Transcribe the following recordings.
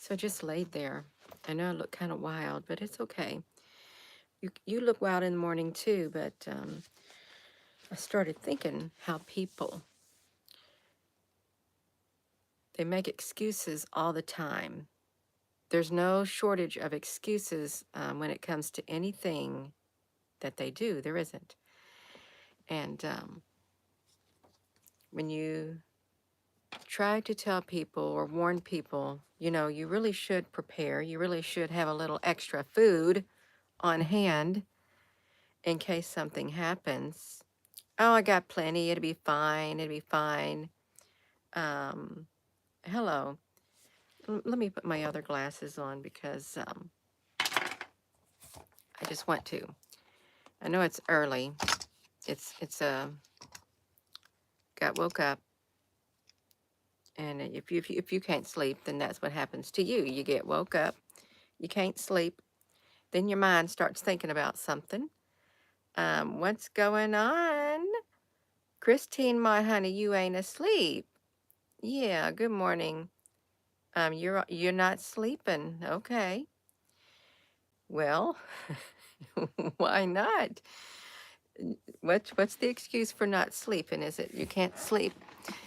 So I just laid there. I know I look kind of wild, but it's okay. You look wild in the morning too, but I started thinking how people, they make excuses all the time. There's no shortage of excuses when it comes to anything that they do. There isn't. And when you try to tell people or warn people, you really should prepare. You really should have a little extra food on hand in case something happens. Oh, I got plenty. It'll be fine. It'll be fine. Um, hello. Let me put my other glasses on because I just want to. I know it's early. It's got woke up, and if you can't sleep, then that's what happens to you. You get woke up, you can't sleep, then your mind starts thinking about something. What's going on? Christine, my honey, you ain't asleep. Yeah, good morning. You're not sleeping. Okay. Well, why not? What's the excuse for not sleeping? Is it you can't sleep?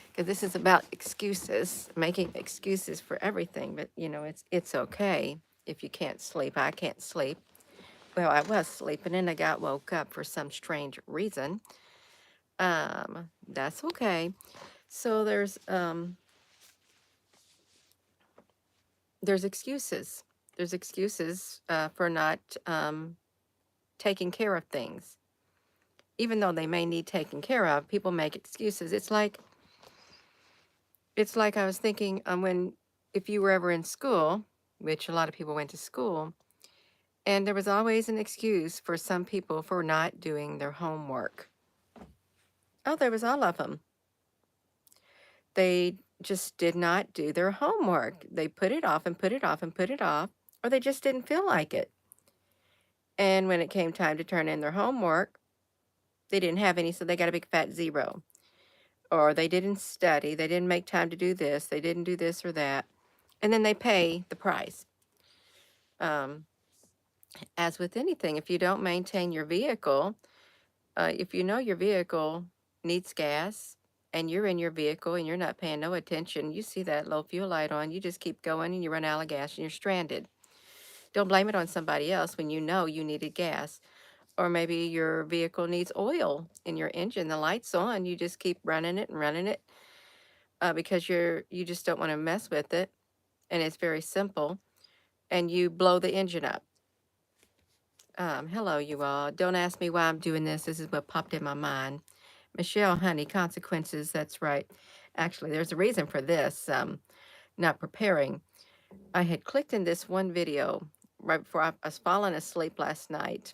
Because this is about excuses, making excuses for everything. But it's okay if you can't sleep. I can't sleep. Well, I was sleeping and I got woke up for some strange reason. That's okay. So there's excuses. There's excuses for not taking care of things. Even though they may need taken care of, people make excuses. It's like I was thinking when if you were ever in school, which a lot of people went to school, and there was always an excuse for some people for not doing their homework. Oh, there was all of them. They just did not do their homework. They put it off and put it off and put it off, or they just didn't feel like it. And when it came time to turn in their homework, they didn't have any, so they got a big fat zero. Or they didn't study, they didn't make time to do this, they didn't do this or that. And then they pay the price. Um, as with anything, if you don't maintain your vehicle, if you know your vehicle needs gas and you're in your vehicle and you're not paying no attention, you see that low fuel light on, you just keep going and you run out of gas and you're stranded. Don't blame it on somebody else when you know you needed gas. Or maybe your vehicle needs oil in your engine, the light's on, you just keep running it and running it because you just don't want to mess with it. And it's very simple. And you blow the engine up. Hello, you all. Don't ask me why I'm doing this. This is what popped in my mind. Michelle, honey, consequences. That's right. Actually, there's a reason for this. Not preparing. I had clicked in this one video right before I was falling asleep last night.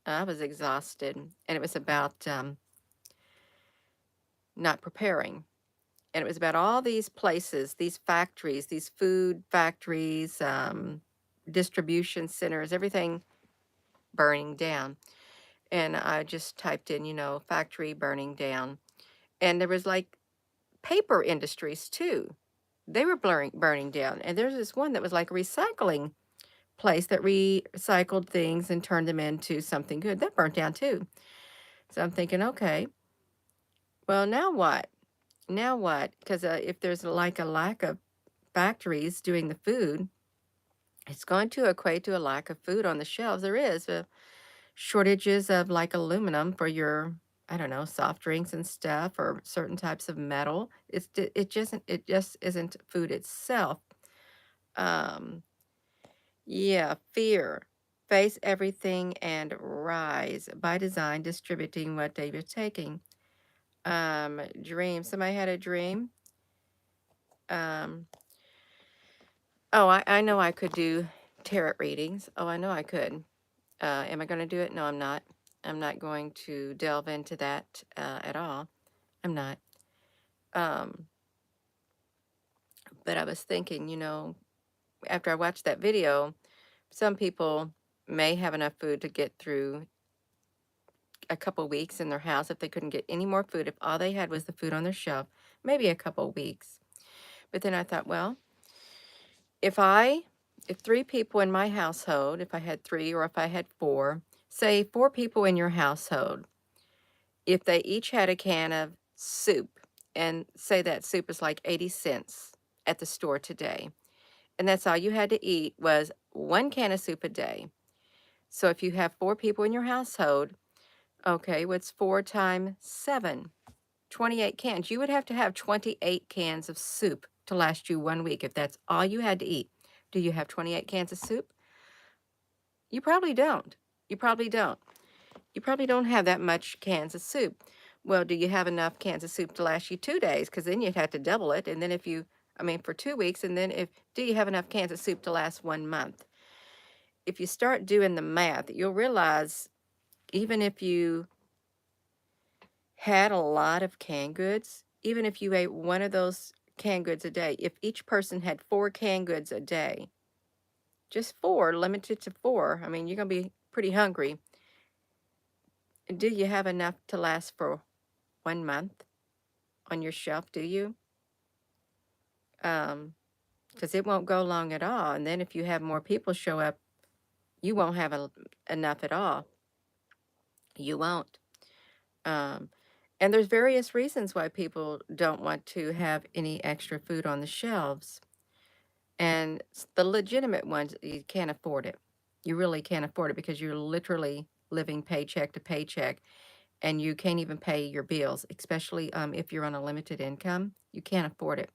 I was exhausted, and it was about not preparing. And it was about all these places, these factories, these food factories, distribution centers, everything burning down. And I just typed in, factory burning down. And there was like paper industries too. They were burning down. And there's this one that was like a recycling place that recycled things and turned them into something good. That burnt down too. So I'm thinking, okay, well, now what? Now what? Because if there's like a lack of factories doing the food, it's going to equate to a lack of food on the shelves. There is shortages of like aluminum for your, I don't know, soft drinks and stuff, or certain types of metal. It just isn't food itself. Um, yeah, fear. Face everything and rise. By design, distributing what they were taking. Dream. Somebody had a dream. Um, oh, I know I could do tarot readings. Oh, I know I could. Am I going to do it? No, I'm not. I'm not going to delve into that at all. I'm not. Um, but I was thinking, after I watched that video, some people may have enough food to get through a couple weeks in their house if they couldn't get any more food, if all they had was the food on their shelf, maybe a couple weeks. But then I thought, well, if I if 3 people in my household, if I had 3 or if I had 4, say 4 people in your household, if they each had a can of soup, and say that soup is like 80 cents at the store today, and that's all you had to eat was 1 can of soup a day. So if you have 4 people in your household, okay, what's 4 times 7? 28 cans. You would have to have 28 cans of soup to last you 1 week if that's all you had to eat. Do you have 28 cans of soup? You probably don't. You probably don't. You probably don't have that much cans of soup. Well, do you have enough cans of soup to last you 2 days? Because then you'd have to double it, and then if you I mean, for 2 weeks, and then if do you have enough cans of soup to last 1 month? If you start doing the math, you'll realize even if you had a lot of canned goods, even if you ate one of those canned goods a day, if each person had 4 canned goods a day, just 4, limited to 4, I mean, you're gonna be pretty hungry. Do you have enough to last for 1 month on your shelf, do you? Because it won't go long at all, and then if you have more people show up, you won't have enough at all. You won't. Um, and there's various reasons why people don't want to have any extra food on the shelves. And the legitimate ones, you can't afford it. You really can't afford it because you're literally living paycheck to paycheck and you can't even pay your bills, especially if you're on a limited income. You can't afford it.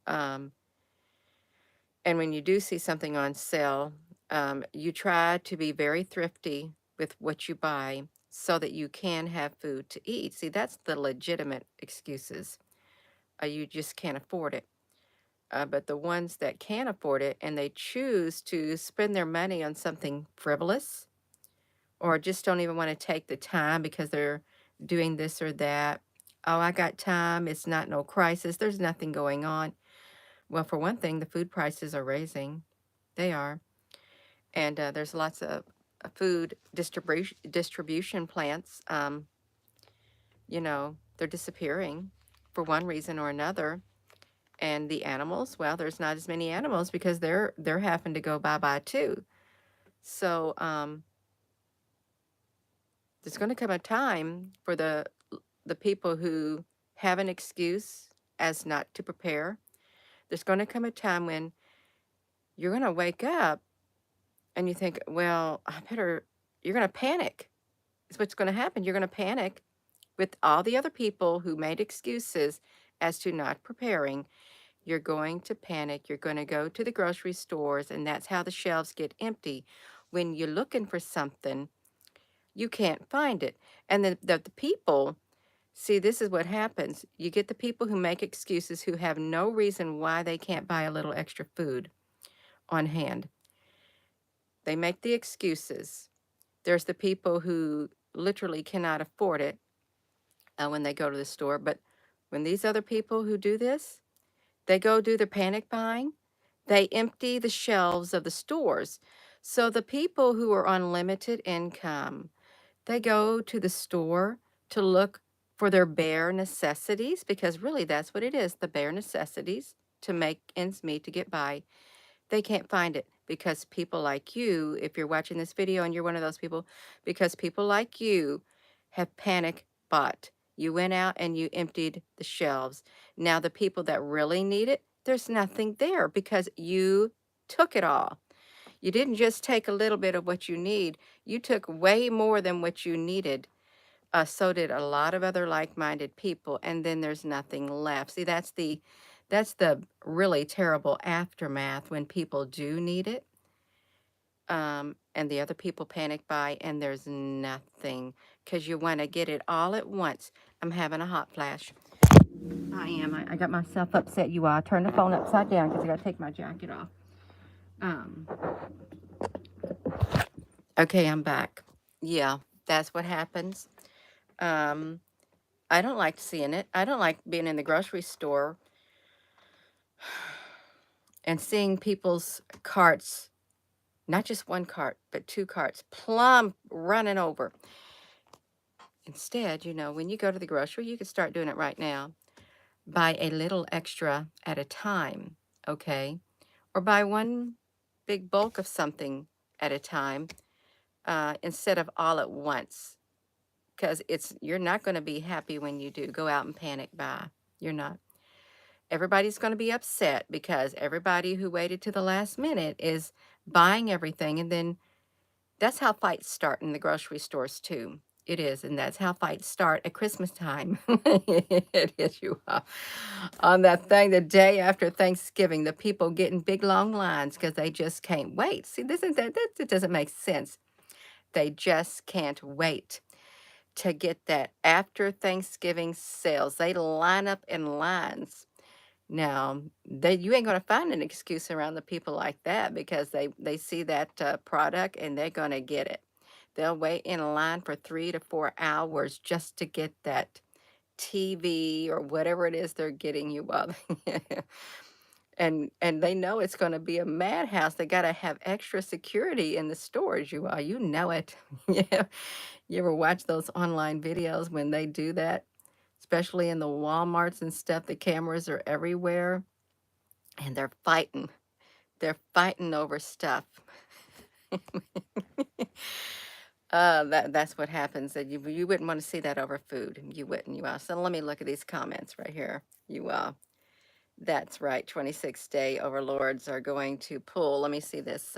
Um, and when you do see something on sale, you try to be very thrifty with what you buy so that you can have food to eat. See, that's the legitimate excuses. You just can't afford it. But the ones that can afford it and they choose to spend their money on something frivolous or just don't even want to take the time because they're doing this or that. Oh, I got time. It's not no crisis. There's nothing going on. Well, for one thing, the food prices are raising. They are. And there's lots of food distribution plants. They're disappearing for one reason or another. And the animals, well, there's not as many animals because they're having to go bye-bye too. So, there's gonna come a time for the people who have an excuse as not to prepare. There's gonna come a time when you're gonna wake up and you think, "Well, you're gonna panic. It's what's gonna happen. You're gonna panic with all the other people who made excuses as to not preparing. You're going to panic. You're going to go to the grocery stores, and that's how the shelves get empty. When you're looking for something, you can't find it. And the people, see, this is what happens. You get the people who make excuses who have no reason why they can't buy a little extra food on hand. They make the excuses. There's the people who literally cannot afford it when they go to the store. But when these other people who do this, they go do the panic buying, they empty the shelves of the stores. So the people who are on limited income, they go to the store to look for their bare necessities because really that's what it is, the bare necessities to make ends meet to get by. They can't find it because people like you, if you're watching this video and you're one of those people, because people like you have panic bought. You went out and you emptied the shelves. Now, the people that really need it, there's nothing there because you took it all. You didn't just take a little bit of what you need, you took way more than what you needed. So did a lot of other like-minded people, and then there's nothing left. See, that's the really terrible aftermath when people do need it, and the other people panic buy, and there's nothing because you want to get it all at once. I'm having a hot flash. I am. I got myself upset, you all. I turned the phone upside down because I got to take my jacket off. Um, okay, I'm back. Yeah, that's what happens. Um, I don't like seeing it. I don't like being in the grocery store and seeing people's carts, not just one cart, but 2 carts, plumb running over. Instead, when you go to the grocery, you can start doing it right now. Buy a little extra at a time, okay? Or buy one big bulk of something at a time, instead of all at once. Because you're not going to be happy when you do go out and panic buy. You're not. Everybody's going to be upset because everybody who waited to the last minute is buying everything, and then that's how fights start in the grocery stores too. It is, and that's how fights start at Christmas time. It is, you are. On that thing, the day after Thanksgiving, the people get in big long lines because they just can't wait. See, this is that doesn't make sense. They just can't wait to get that after Thanksgiving sales. They line up in lines. Now, you ain't gonna find an excuse around the people like that because they see that product and they're gonna get it. They'll wait in a line for 3 to 4 hours just to get that TV or whatever it is they're getting you while and they know it's gonna be a madhouse. They gotta have extra security in the stores, you know it. Yeah. You ever watch those online videos when they do that? Especially in the Walmarts and stuff, the cameras are everywhere and they're fighting. They're fighting over stuff. That's what happens. That you wouldn't want to see that over food. You wouldn't, you are. So let me look at these comments right here. That's right. 26-day overlords are going to pull. Let me see this.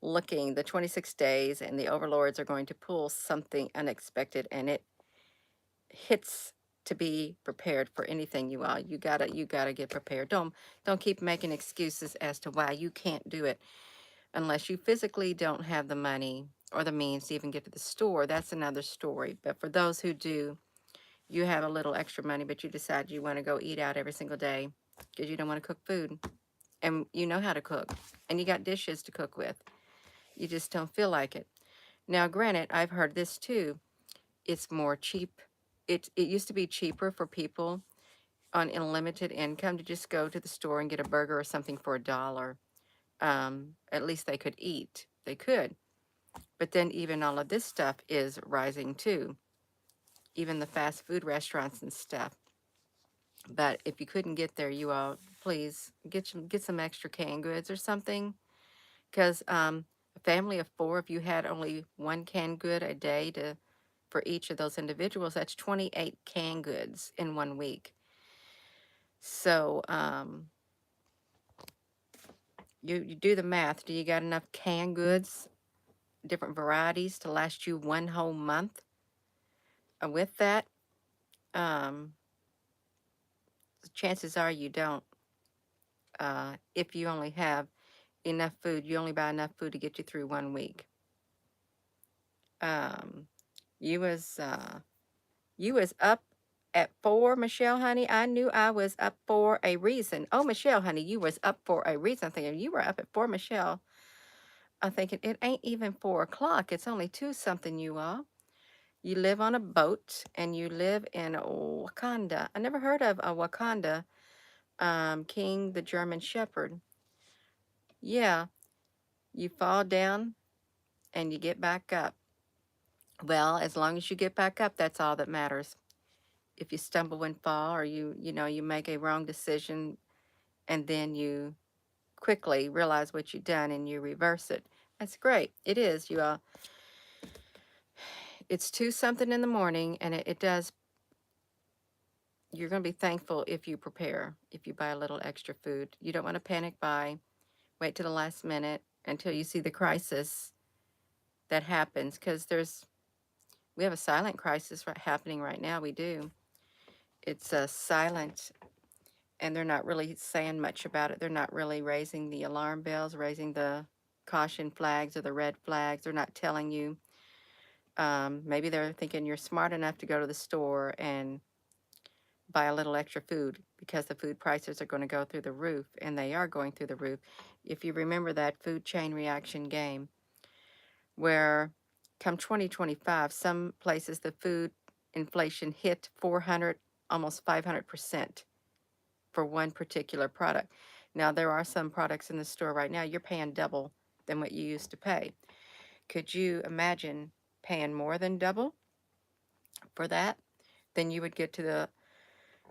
Looking the 26 days, and the overlords are going to pull something unexpected, and it hits to be prepared for anything, you all. You gotta get prepared. Don't keep making excuses as to why you can't do it unless you physically don't have the money or the means to even get to the store. That's another story. But for those who do, you have a little extra money, but you decide you want to go eat out every single day because you don't want to cook food. And you know how to cook. And you got dishes to cook with. You just don't feel like it. Now, granted, I've heard this too. It's more cheap. It used to be cheaper for people on a limited income to just go to the store and get a burger or something for $1. At least they could eat. They could. But then even all of this stuff is rising too. Even the fast food restaurants and stuff. But if you couldn't get there, you all please get some extra canned goods or something. Because a family of 4, if you had only one canned good a day for each of those individuals, that's 28 canned goods in 1 week. So you do the math. Do you got enough canned goods, different varieties, to last you 1 whole month? With that, um, chances are you don't. If you only have enough food, you only buy enough food to get you through 1 week. Um, you was uh, you was up at 4, Michelle, honey. I knew I was up for a reason. Oh, Michelle, honey, you was up for a reason. I'm thinking you were up at 4, Michelle. I'm thinking it ain't even 4 o'clock. It's only 2 something, you all. You live on a boat and you live in Wakanda. I never heard of a Wakanda, King the German Shepherd. Yeah, you fall down and you get back up. Well, as long as you get back up, that's all that matters. If you stumble and fall, or you make a wrong decision and then you quickly realize what you've done and you reverse it, that's great. It is, you all. It's 2 something in the morning, and it does. You're going to be thankful if you prepare, if you buy a little extra food. You don't want to panic buy, wait to the last minute until you see the crisis that happens, because we have a silent crisis happening right now. We do. It's a silent, and they're not really saying much about it. They're not really raising the alarm bells, raising the caution flags or the red flags. They're not telling you. Maybe they're thinking you're smart enough to go to the store and buy a little extra food because the food prices are going to go through the roof, and they are going through the roof. If you remember that food chain reaction game, where come 2025, some places the food inflation hit 400, almost 500% for one particular product. Now, there are some products in the store right now you're paying double than what you used to pay. Could you imagine paying more than double for that? Then you would get to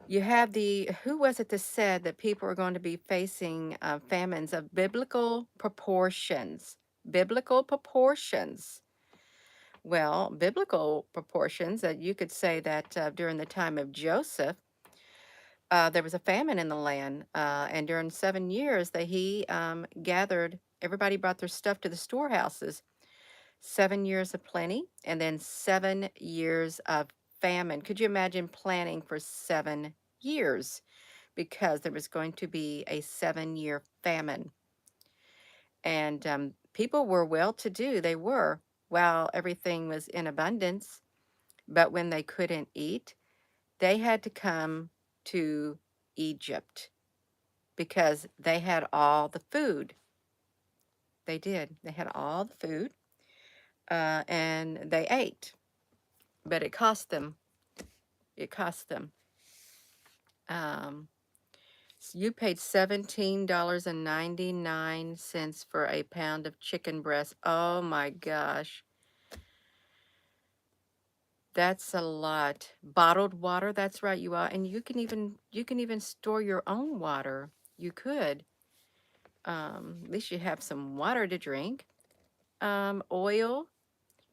You have the, who was it that said that people are going to be facing famines of biblical proportions? Biblical proportions. Well, biblical proportions, that you could say that during the time of Joseph, there was a famine in the land, and during 7 years that he gathered, everybody brought their stuff to the storehouses. 7 years of plenty, and then 7 years of famine. Could you imagine planning for 7 years? Because there was going to be a 7 year famine. And people were well to do, they were, while everything was in abundance. But when they couldn't eat, they had to come to Egypt because they had all the food. They did. They had all the food, and they ate, but it cost them. It cost them. Um, you paid $17.99 for a pound of chicken breast. Oh my gosh, that's a lot. Bottled water, that's right, you are, and you can even store your own water. You could. At least you have some water to drink. Oil.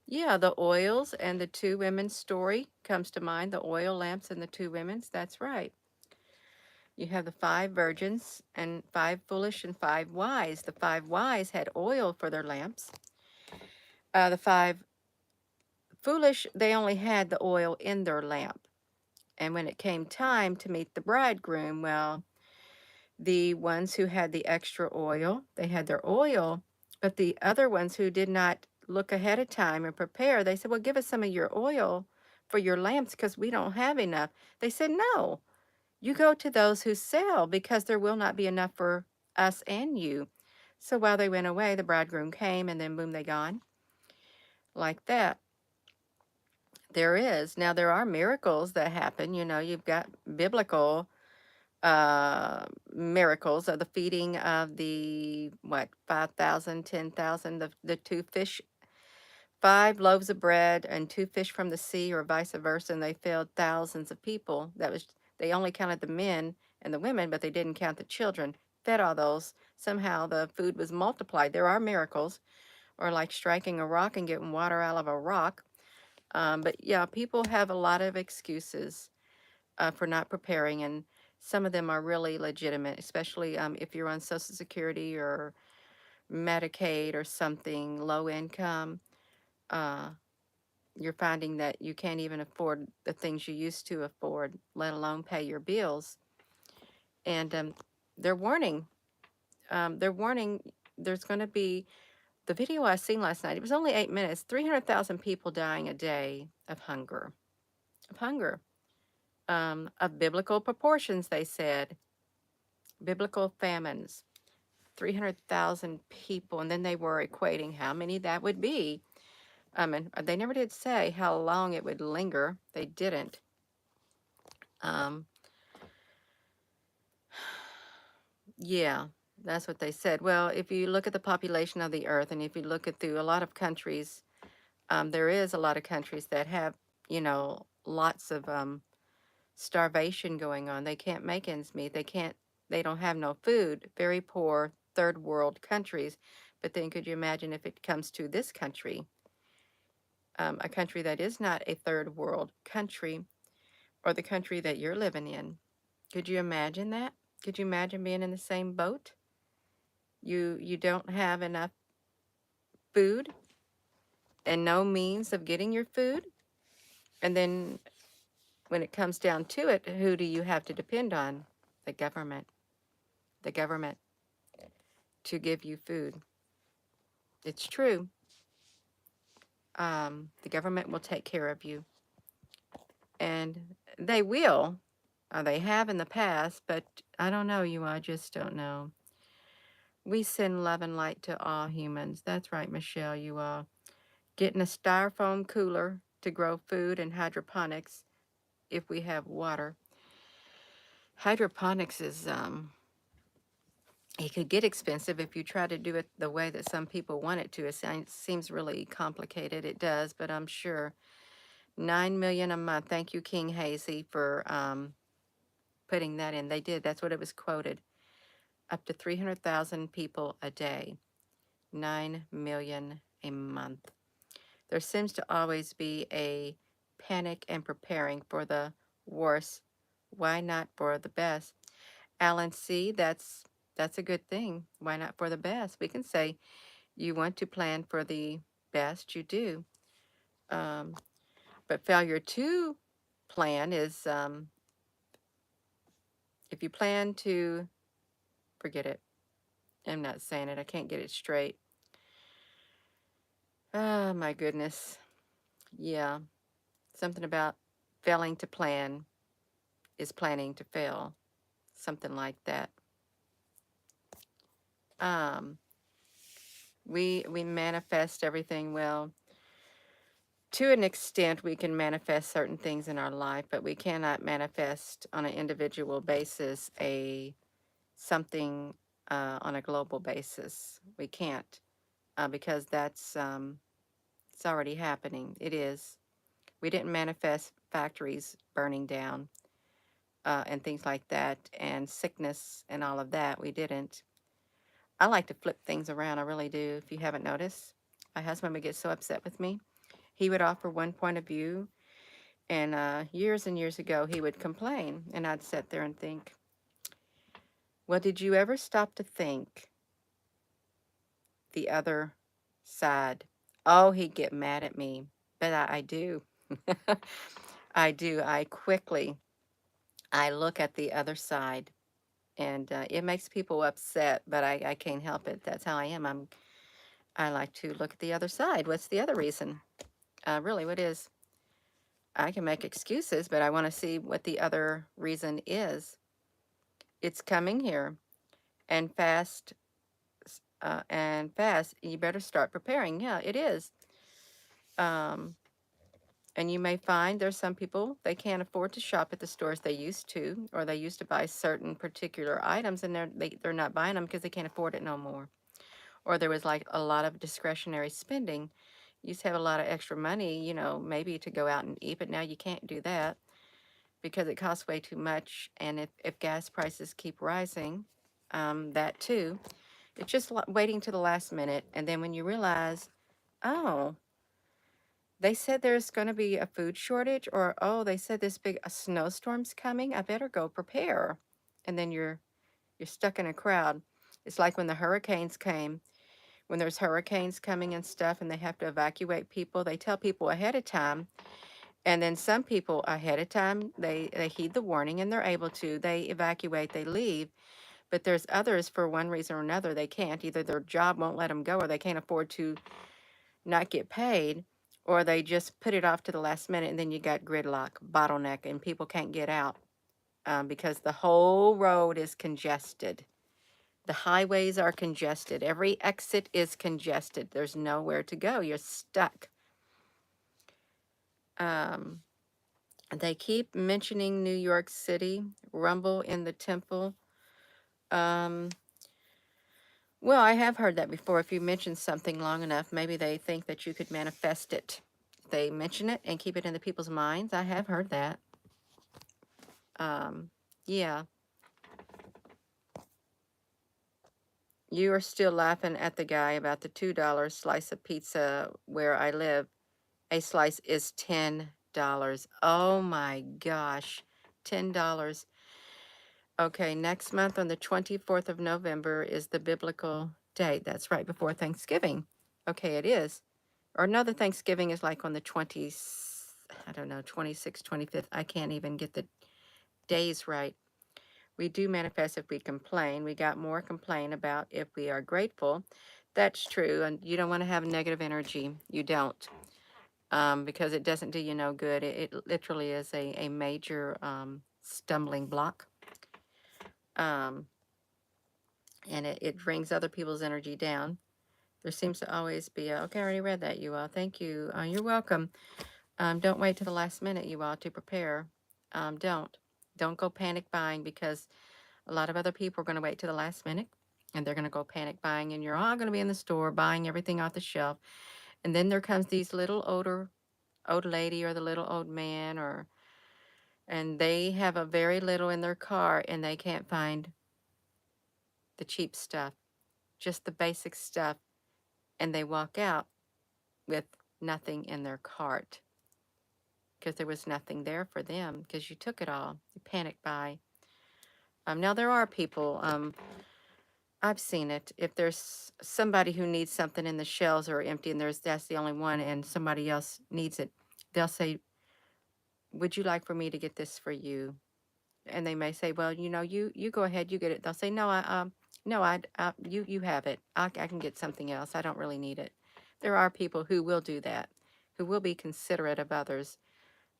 Yeah, the oils and the two women's story comes to mind. The oil lamps and the two women's. That's right. You have the five virgins and five foolish and five wise. The five wise had oil for their lamps. The five foolish, they only had the oil in their lamp. And when it came time to meet the bridegroom, well, the ones who had the extra oil, they had their oil, but the other ones who did not look ahead of time and prepare, they said, well, give us some of your oil for your lamps because we don't have enough. They said, no, you go to those who sell because there will not be enough for us and you. So while they went away, the bridegroom came and then boom, they gone like that. There is. Now, there are miracles that happen. You've got biblical miracles of the feeding of the, what, 5,000, 10,000, the two fish, 5 loaves of bread and two fish from the sea, or vice versa, and they fed thousands of people. They only counted the men and the women, but they didn't count the children. Fed all those. Somehow the food was multiplied. There are miracles, or like striking a rock and getting water out of a rock. But yeah, people have a lot of excuses for not preparing, and some of them are really legitimate, especially if you're on Social Security or Medicaid or something, low income. Uh, you're finding that you can't even afford the things you used to afford, let alone pay your bills. And they're warning. They're warning there's going to be, the video I seen last night, it was only 8 minutes, 300,000 people dying a day of hunger. Of hunger. Of biblical proportions, they said. Biblical famines. 300,000 people, and then they were equating how many that would be. And they never did say how long it would linger. They didn't. Um, yeah, that's what they said. Well, if you look at the population of the earth, and if you look at through a lot of countries, there is a lot of countries that have, lots of starvation going on. They can't make ends meet. They don't have no food. Very poor third world countries. But then could you imagine if it comes to this country? A country that is not a third world country, or the country that you're living in. Could you imagine that? Could you imagine being in the same boat? You don't have enough food and no means of getting your food. And then when it comes down to it, who do you have to depend on? The government. The government to give you food. It's true. The government will take care of you. And they will. They have in the past, but I don't know, I just don't know. We send love and light to all humans. That's right, Michelle. You are getting a styrofoam cooler to grow food and hydroponics if we have water. Hydroponics is, it could get expensive if you try to do it the way that some people want it to. It seems really complicated. It does, but I'm sure. $9 million a month. Thank you, King Hazy, for putting that in. They did. That's what it was quoted. Up to 300,000 people a day, 9 million a month. There seems to always be a panic and preparing for the worst. Why not for the best? Alan C., that's a good thing. Why not for the best? We can say you want to plan for the best, you do. Um, but failure to plan is if you plan to forget it. I'm not saying it. I can't get it straight. Oh my goodness. Yeah. Something about failing to plan is planning to fail. Something like that. Um, we manifest everything. Well, to an extent, we can manifest certain things in our life, but we cannot manifest on an individual basis a something on a global basis. We can't because that's it's already happening. It is. We didn't manifest factories burning down and things like that, and sickness and all of that. We didn't. I like to flip things around. I really do. If you haven't noticed, my husband would get so upset with me. He would offer one point of view, and years and years ago, he would complain, and I'd sit there and think, well, did you ever stop to think the other side? Oh, he'd get mad at me, but I do. I do. I look at the other side, and it makes people upset, but I can't help it. That's how I am. I like to look at the other side. What's the other reason? Really, what is? I can make excuses, but I want to see what the other reason is. It's coming here, and fast, and fast. You better start preparing. Yeah, it is. Um, and you may find there's some people they can't afford to shop at the stores they used to, or they used to buy certain particular items, and they're not buying them because they can't afford it no more. Or there was like a lot of discretionary spending. You used to have a lot of extra money, maybe to go out and eat, but now you can't do that because it costs way too much. And if gas prices keep rising, that too, it's just waiting to the last minute. And then when you realize, oh, they said there's going to be a food shortage, or oh, they said this big a snowstorm's coming, I better go prepare. And then you're stuck in a crowd. It's like when the hurricanes came. When there's hurricanes coming and stuff and they have to evacuate people, they tell people ahead of time. And then some people ahead of time, they heed the warning and they're able to. They evacuate, they leave. But there's others, for one reason or another, they can't. Either their job won't let them go, or they can't afford to not get paid, or they just put it off to the last minute. And then you got gridlock, bottleneck, and people can't get out because the whole road is congested. The highways are congested. Every exit is congested. There's nowhere to go. You're stuck. Um, they keep mentioning New York City, rumble in the temple. Um, well, I have heard that before. If you mention something long enough, maybe they think that you could manifest it. They mention it and keep it in the people's minds. I have heard that. Yeah. You are still laughing at the guy about the $2 slice of pizza where I live. A slice is $10. Oh my gosh, $10. Okay, next month on the 24th of November is the biblical date. That's right before Thanksgiving. Okay, it is. Or no, the Thanksgiving is like on the 20th, I don't know, 26th, 25th. I can't even get the days right. We do manifest if we complain. We got more complain about if we are grateful. That's true. And you don't want to have negative energy. You don't. Because it doesn't do you no good. It literally is a major stumbling block. Um, and it brings other people's energy down. There seems to always be okay, I already read that, you all. Thank you. You're welcome. Don't wait to the last minute, you all, to prepare. Don't. Don't go panic buying because a lot of other people are going to wait to the last minute and they're going to go panic buying, and you're all going to be in the store buying everything off the shelf. And then there comes these little old lady or the little old man or and they have a very little in their car and they can't find the cheap stuff, just the basic stuff, and they walk out with nothing in their cart because there was nothing there for them because you took it all. You panic buy. Now there are people, I've seen it. If there's somebody who needs something and the shelves are empty and that's the only one and somebody else needs it, they'll say, "Would you like for me to get this for you?" And they may say, "Well, you go ahead, you get it." They'll say, "No, no, you have it. I can get something else. I don't really need it." There are people who will do that, who will be considerate of others,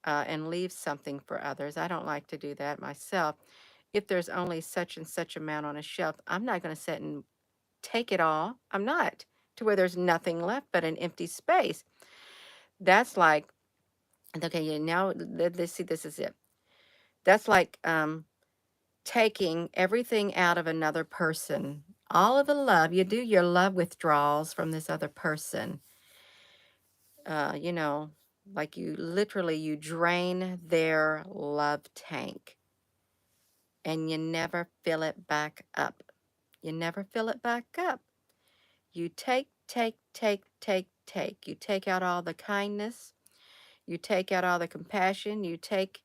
and leave something for others. I don't like to do that myself. If there's only such and such amount on a shelf, I'm not going to sit and take it all. I'm not, to where there's nothing left but an empty space. That's like, okay, yeah, now let's see, this is it. That's like taking everything out of another person. All of the love, you do your love withdrawals from this other person. Uh, you know, like you literally, you drain their love tank and you never fill it back up. You never fill it back up. You take, take, take, take, take. You take out all the kindness. You take out all the compassion. You take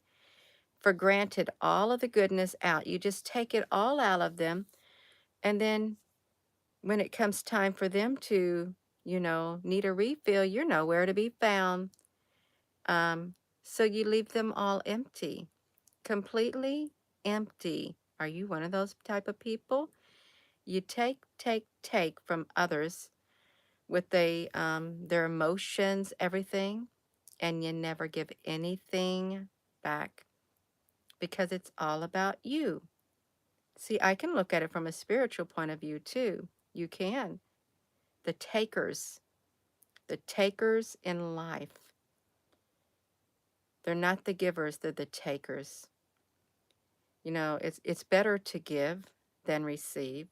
for granted all of the goodness out. You just take it all out of them. And then when it comes time for them to, need a refill, you're nowhere to be found. Um, so you leave them all empty, completely empty. Are you one of those type of people? You take, take, take from others with their emotions, everything, and you never give anything back because it's all about you. See, I can look at it from a spiritual point of view too. You can. The takers, the takers in life. They're not the givers, they're the takers. It's better to give than receive.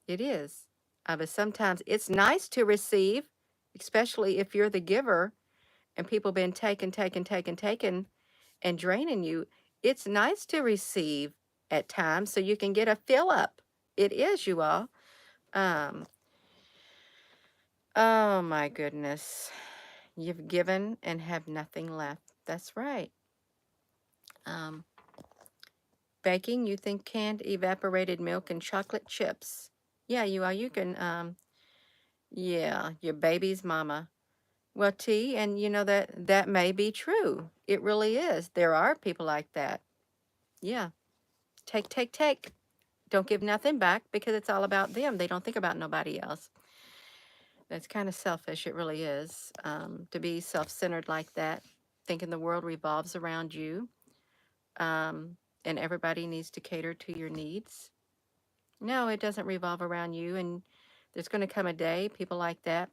It is. But sometimes it's nice to receive, especially if you're the giver and people been taken, taken, taken, taken and draining you. It's nice to receive at times so you can get a fill up. It is, you all. Um, oh my goodness. You've given and have nothing left. That's right. Um, Baking, you think canned evaporated milk and chocolate chips. Yeah, you are. You can, yeah, your baby's mama. Well, T, and that may be true. It really is. There are people like that. Yeah. Take, take, take. Don't give nothing back because it's all about them. They don't think about nobody else. That's kind of selfish. It really is. To be self-centered like that, thinking the world revolves around you, and everybody needs to cater to your needs. No, it doesn't revolve around you. And there's going to come a day, people like that,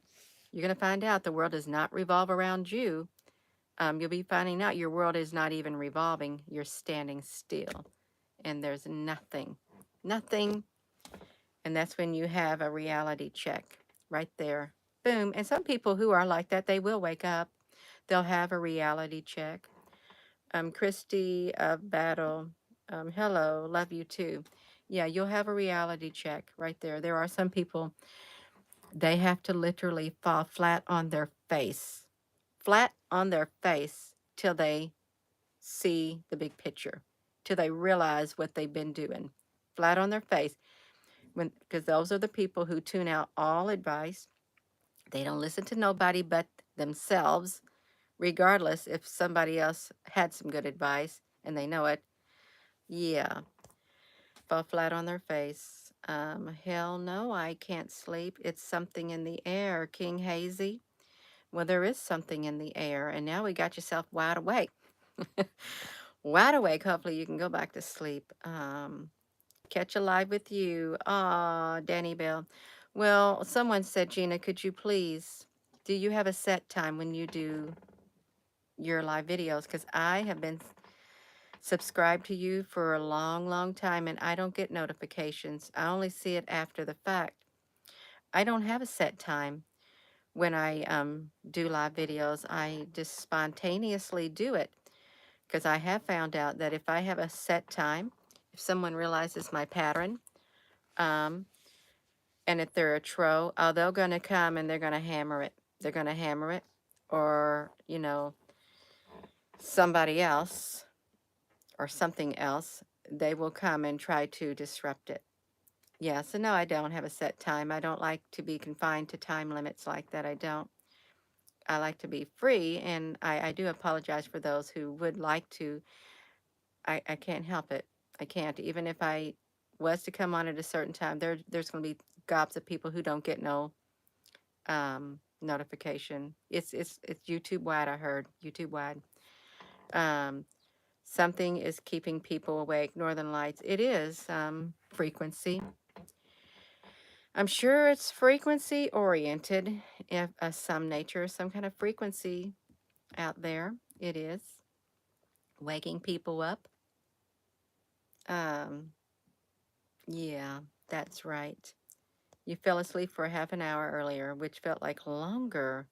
you're going to find out the world does not revolve around you. You'll be finding out your world is not even revolving. You're standing still. And there's nothing. Nothing. And that's when you have a reality check right there. Boom. And some people who are like that, they will wake up. They'll have a reality check. Christy of Battle, hello, love you too. Yeah, you'll have a reality check right there. There are some people, they have to literally fall flat on their face till they see the big picture, till they realize what they've been doing. Flat on their face. Because those are the people who tune out all advice. They don't listen to nobody but themselves, regardless if somebody else had some good advice and they know it. Yeah, fall flat on their face. Hell no, I can't sleep. It's something in the air, King Hazy. Well, there is something in the air, and now we got yourself wide awake. Wide awake. Hopefully you can go back to sleep. Catch a live with you. Ah, Danny Bell. Well, someone said, Gina, could you please, do you have a set time when you do your live videos? Because I have been subscribed to you for a long, long time, and I don't get notifications. I only see it after the fact. I don't have a set time when I do live videos. I just spontaneously do it because I have found out that if I have a set time, if someone realizes my pattern, um, and if they're a tro, oh, they're going to come and they're going to hammer it. They're going to hammer it, or, somebody else or something else, they will come and try to disrupt it. Yeah, so no, I don't have a set time. I don't like to be confined to time limits like that. I don't. I like to be free, and I do apologize for those who would like to. I can't help it. I can't. Even if I was to come on at a certain time, there's going to be gobs of people who don't get no notification. It's YouTube wide. I heard YouTube wide. Um, Something is keeping people awake. Northern Lights. It is frequency. I'm sure it's frequency oriented, if some nature, some kind of frequency out there. It is waking people up. Um, yeah, that's right. You fell asleep for half an hour earlier, which felt like longer.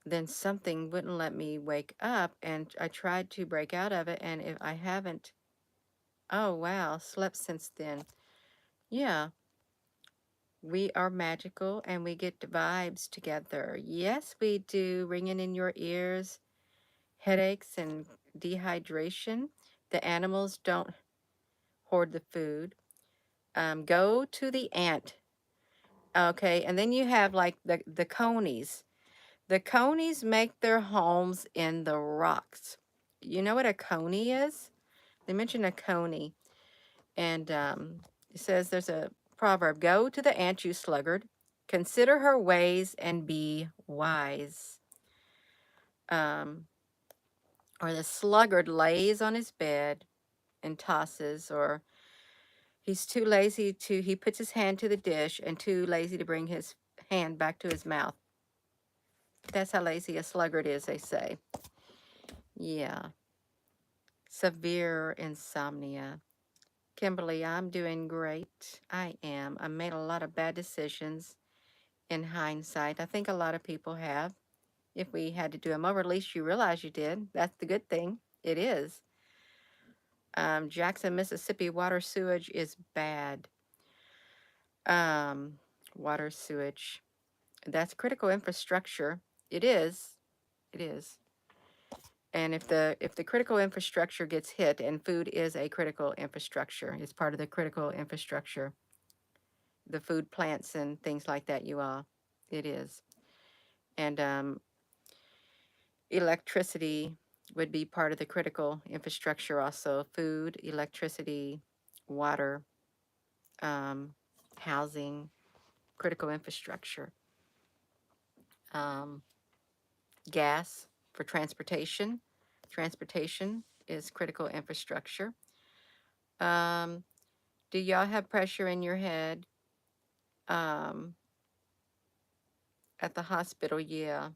Then something wouldn't let me wake up, and I tried to break out of it, and if I haven't, oh wow, slept since then. Yeah, we are magical and we get vibes together. Yes, we do. Ringing in your ears, headaches and dehydration. The animals don't hoard the food. Go to the ant. Okay, and then you have like the conies. The conies make their homes in the rocks. You know what a coney is? They mention a coney, and it says there's a proverb: "Go to the ant, you sluggard. Consider her ways and be wise." Um, or the sluggard lays on his bed and tosses, or he's too lazy to. He puts his hand to the dish and too lazy to bring his hand back to his mouth. That's how lazy a sluggard is, they say. Yeah. Severe insomnia. Kimberly, I'm doing great. I am. I made a lot of bad decisions in hindsight. I think a lot of people have. If we had to do them over, at least you realize you did. That's the good thing. It is. Jackson, Mississippi water sewage is bad. Um, Water sewage. That's critical infrastructure. It is. It is. And if the critical infrastructure gets hit, and food is a critical infrastructure, it's part of the critical infrastructure, the food plants and things like that, you all, it is. And electricity would be part of the critical infrastructure also. Food, electricity, water, housing, critical infrastructure. Um, Gas for transportation. Transportation is critical infrastructure. Um, do y'all have pressure in your head um, at the hospital? Yeah.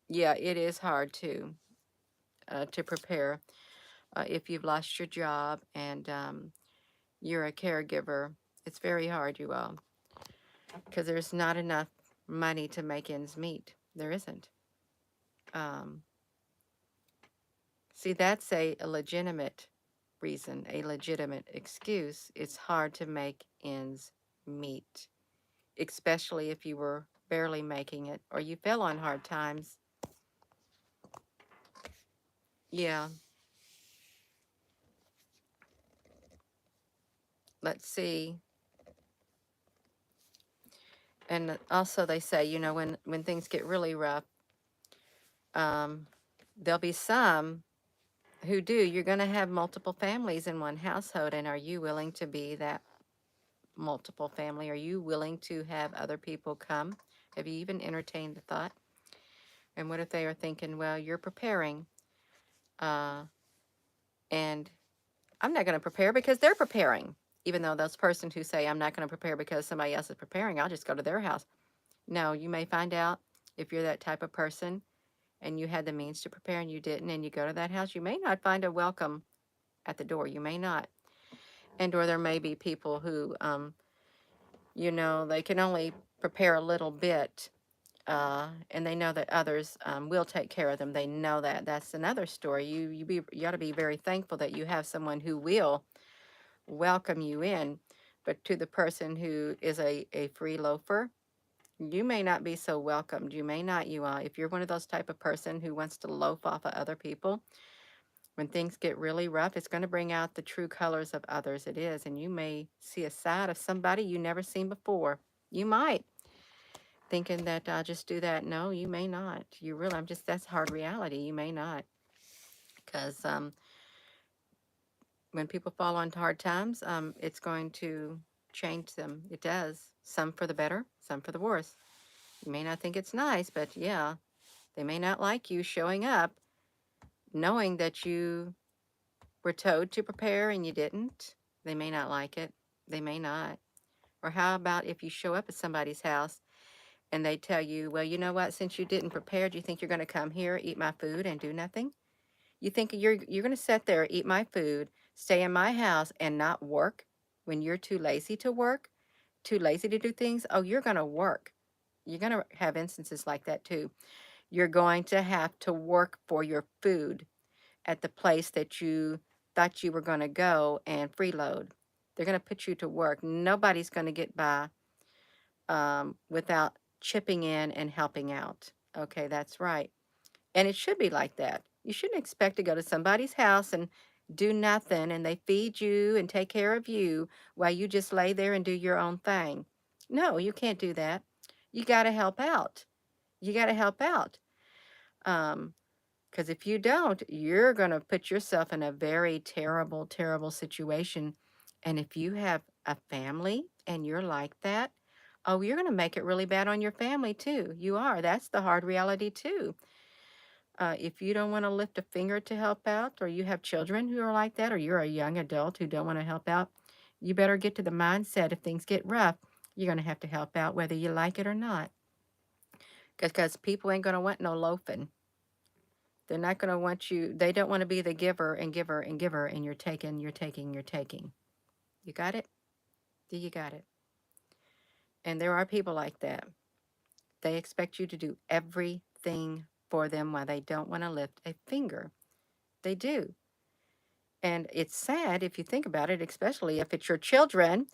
Yeah, it is hard to prepare if you've lost your job and you're a caregiver. It's very hard, you all, because there's not enough money to make ends meet. There isn't. Um, See, that's a legitimate reason, a legitimate excuse. It's hard to make ends meet, especially if you were barely making it or you fell on hard times. Yeah. Let's see. And also they say, when things get really rough, um, there'll be some who do. You're going to have multiple families in one household, and are you willing to be that multiple family? Are you willing to have other people come? Have you even entertained the thought? And what if they are thinking, well, you're preparing, uh, and I'm not going to prepare because they're preparing. Even though those persons who say, I'm not going to prepare because somebody else is preparing, I'll just go to their house. No, you may find out if you're that type of person and you had the means to prepare and you didn't, and you go to that house, you may not find a welcome at the door. You may not. And or there may be people who, they can only prepare a little bit and they know that others will take care of them. They know that. That's another story. You ought to be very thankful that you have someone who will welcome you in. But to the person who is a free loafer, you may not be so welcomed. You may not. You If you're one of those type of person who wants to loaf off of other people, when things get really rough, it's going to bring out the true colors of others. It is, and you may see a side of somebody you never seen before. You might thinking that I'll just do that. No, you may not. You really, that's hard reality. You may not. Because when people fall on hard times, it's going to change them. It does. Some for the better, some for the worse. You may not think it's nice, but yeah, they may not like you showing up knowing that you were told to prepare and you didn't. They may not like it. They may not. Or how about if you show up at somebody's house and they tell you, well, you know what, since you didn't prepare, do you think you're going to come here, eat my food, and do nothing? You think you're going to sit there, eat my food, stay in my house, and not work when you're too lazy to work, too lazy to do things? Oh, you're going to work. You're going to have instances like that too. You're going to have to work for your food at the place that you thought you were going to go and freeload. They're going to put you to work. Nobody's going to get by without chipping in and helping out. Okay, that's right. And it should be like that. You shouldn't expect to go to somebody's house and do nothing and they feed you and take care of you while you just lay there and do your own thing. No, you can't do that. You got to help out. You got to help out. Um, because if you don't, you're going to put yourself in a very terrible, terrible situation. And if you have a family and you're like that, oh, you're going to make it really bad on your family too. You are. That's the hard reality too. If you don't want to lift a finger to help out, or you have children who are like that, or you're a young adult who don't want to help out, you better get to the mindset if things get rough, you're going to have to help out whether you like it or not. Because people ain't going to want no loafing. They're not going to want you, they don't want to be the giver and giver and giver, and you're taking, you're taking, you're taking. You got it? You got it. And there are people like that. They expect you to do everything for them while they don't want to lift a finger. They do. And it's sad if you think about it, especially if it's your children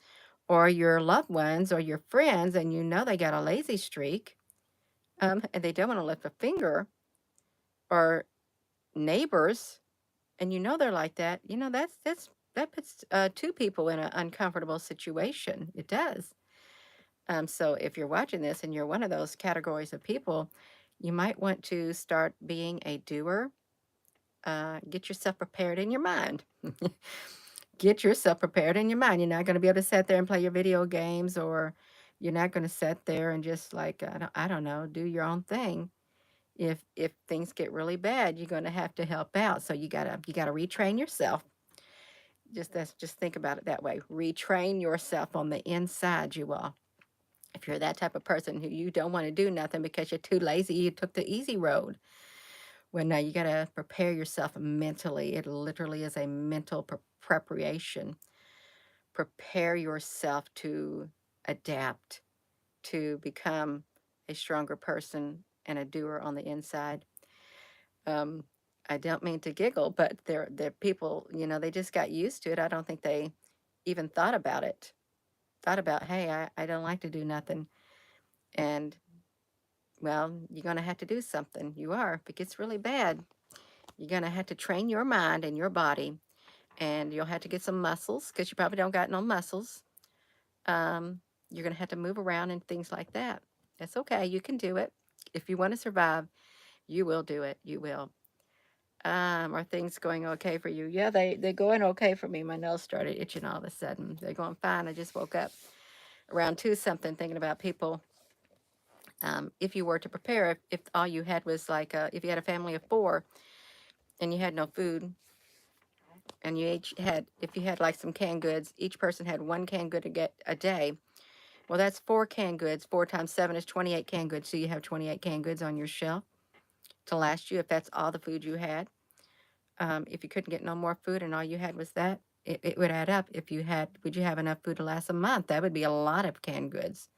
or your loved ones or your friends and you know they got a lazy streak, and they don't want to lift a finger, or neighbors, and you know they're like that. That puts two people in an uncomfortable situation. It does. So if you're watching this and you're one of those categories of people, you might want to start being a doer. Get yourself prepared in your mind. Get yourself prepared in your mind. You're not going to be able to sit there and play your video games, or you're not going to sit there and just like, I don't know, do your own thing. If things get really bad, you're going to have to help out. So you gotta retrain yourself. Just think about it that way. Retrain yourself on the inside, you all. If you're that type of person who you don't want to do nothing because you're too lazy, you took the easy road. Well, now you got to prepare yourself mentally. It literally is a mental preparation. Prepare yourself to adapt, to become a stronger person and a doer on the inside. Um, I don't mean to giggle, but they're people, they just got used to it. I don't think they even thought about it. Thought about, hey, I don't like to do nothing. And well, you're going to have to do something. You are. If it gets really bad, you're going to have to train your mind and your body. And you'll have to get some muscles because you probably don't got no muscles. You're going to have to move around and things like that. That's okay. You can do it. If you want to survive, you will do it. You will. Are things going okay for you? Yeah, they're going okay for me. My nose started itching all of a sudden. They're going fine. I just woke up around 2 something thinking about people. If you were to prepare, if all you had was like, if you had a family of 4 and you had no food, and you each had, if you had like some canned goods, each person had 1 canned good to get a day. Well, that's 4 canned goods. 4 times 7 is 28 canned goods. So you have 28 canned goods on your shelf to last you if that's all the food you had. If you couldn't get no more food and all you had was that, it would add up. Would you have enough food to last a month? That would be a lot of canned goods.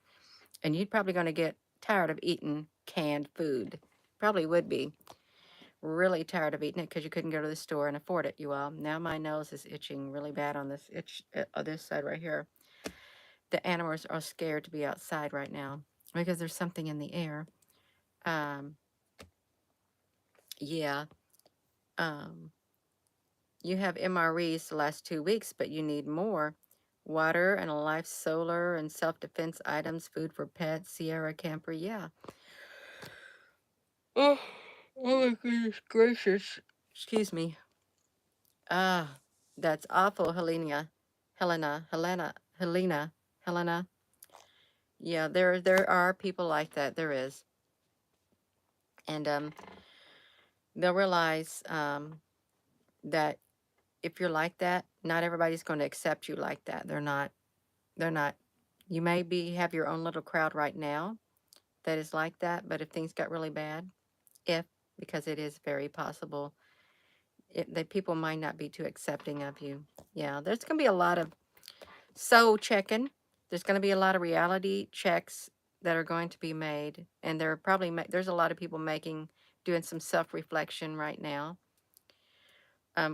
And you'd probably going to get tired of eating canned food. Probably would be really tired of eating it because you couldn't go to the store and afford it, you all. Now my nose is itching really bad on this side right here. The animals are scared to be outside right now because there's something in the air. Um, yeah. Um, you have MREs the last 2 weeks, but you need more. Water and a life solar and self-defense items, food for pets, Sierra camper. Yeah. Oh, oh my goodness gracious. Excuse me. Ah, that's awful, Helena. Yeah, there are people like that. There is, and they'll realize that if you're like that, not everybody's going to accept you like that. They're not. They're not. You may be have your own little crowd right now that is like that, but if things got really bad, if because it is very possible, that people might not be too accepting of you. Yeah, there's going to be a lot of soul checking. There's going to be a lot of reality checks that are going to be made, and there are probably there's a lot of people doing some self-reflection right now.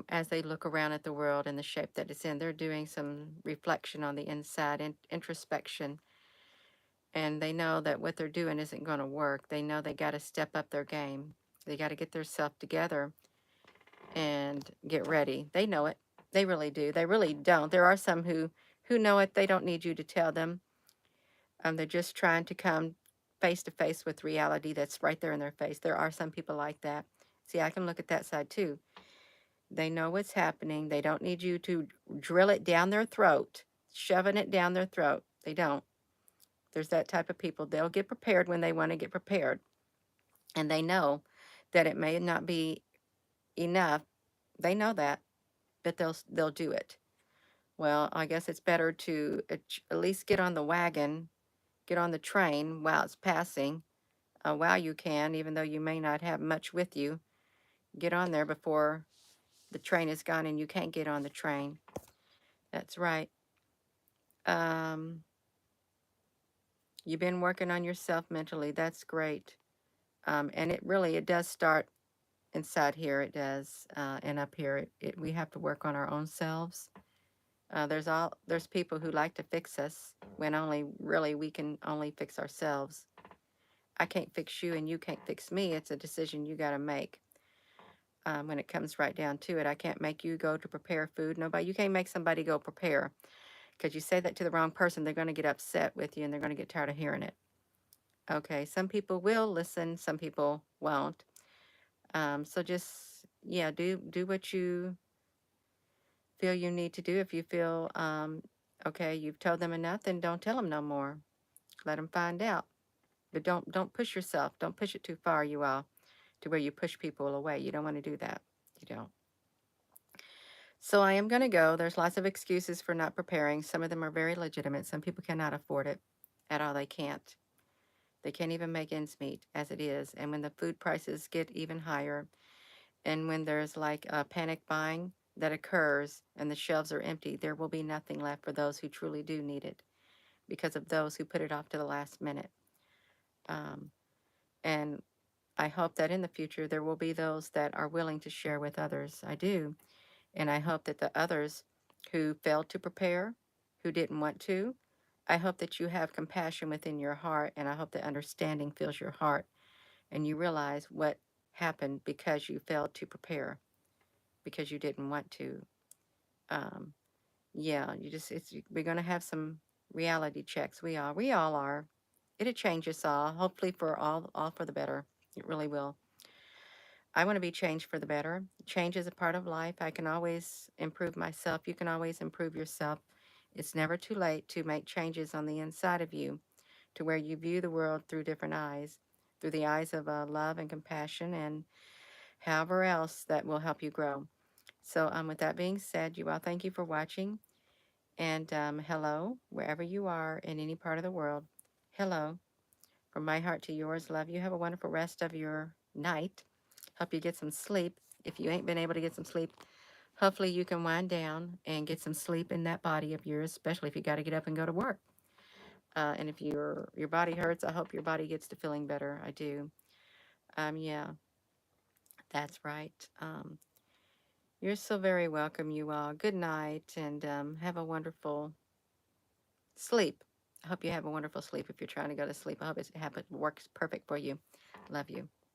As they look around at the world and the shape that it's in, they're doing some reflection on the inside and introspection, and they know that what they're doing isn't going to work. They know they got to step up their game. They got to get themselves together and get ready. They know it. They really do. They really don't. There are some who know it. They don't need you to tell them. They're just trying to come face to face with reality that's right there in their face. There are some people like that. See, I can look at that side too. They know what's happening. They don't need you to drill it down their throat, shoving it down their throat. They don't. There's that type of people. They'll get prepared when they want to get prepared. And they know that it may not be enough. They know that, but they'll do it. Well, I guess it's better to at least get on the wagon, get on the train while it's passing, while you can, even though you may not have much with you. Get on there before the train is gone and you can't get on the train. That's right. Um, you've been working on yourself mentally. That's great. And it does start inside here. It does, and up here. We have to work on our own selves. There's people who like to fix us when only really we can only fix ourselves. I can't fix you and you can't fix me. It's a decision you got to make. When it comes right down to it, I can't make you go to prepare food. You can't make somebody go prepare because you say that to the wrong person, they're going to get upset with you and they're going to get tired of hearing it. Okay, some people will listen, some people won't. So just yeah, do what you feel you need to do. If you feel okay, you've told them enough, then don't tell them no more. Let them find out. But don't push yourself. Don't push it too far, you all, to where you push people away. You don't want to do that. You don't. So I am going to go. There's lots of excuses for not preparing. Some of them are very legitimate. Some people cannot afford it at all. They can't. They can't even make ends meet as it is. And when the food prices get even higher, and when there's like a panic buying that occurs and the shelves are empty, there will be nothing left for those who truly do need it because of those who put it off to the last minute. Um, and I hope that in the future there will be those that are willing to share with others. I do. And I hope that the others who failed to prepare, who didn't want to, I hope that you have compassion within your heart, and I hope that understanding fills your heart and you realize what happened because you failed to prepare, because you didn't want to. Um, yeah, we're going to have some reality checks. We all are. It'll change us all, hopefully for all for the better. It really will. I want to be changed for the better. Change is a part of life. I can always improve myself. You can always improve yourself. It's never too late to make changes on the inside of you to where you view the world through different eyes, through the eyes of love and compassion and however else that will help you grow. So with that being said, you all thank you for watching. And hello, wherever you are in any part of the world. Hello. From my heart to yours, love you. Have a wonderful rest of your night. Hope you get some sleep. If you ain't been able to get some sleep, hopefully you can wind down and get some sleep in that body of yours, especially if you got to get up and go to work. And if your body hurts, I hope your body gets to feeling better. I do. Yeah, that's right. You're so very welcome, you all. Good night, and have a wonderful sleep. I hope you have a wonderful sleep if you're trying to go to sleep. I hope it works perfect for you. Love you.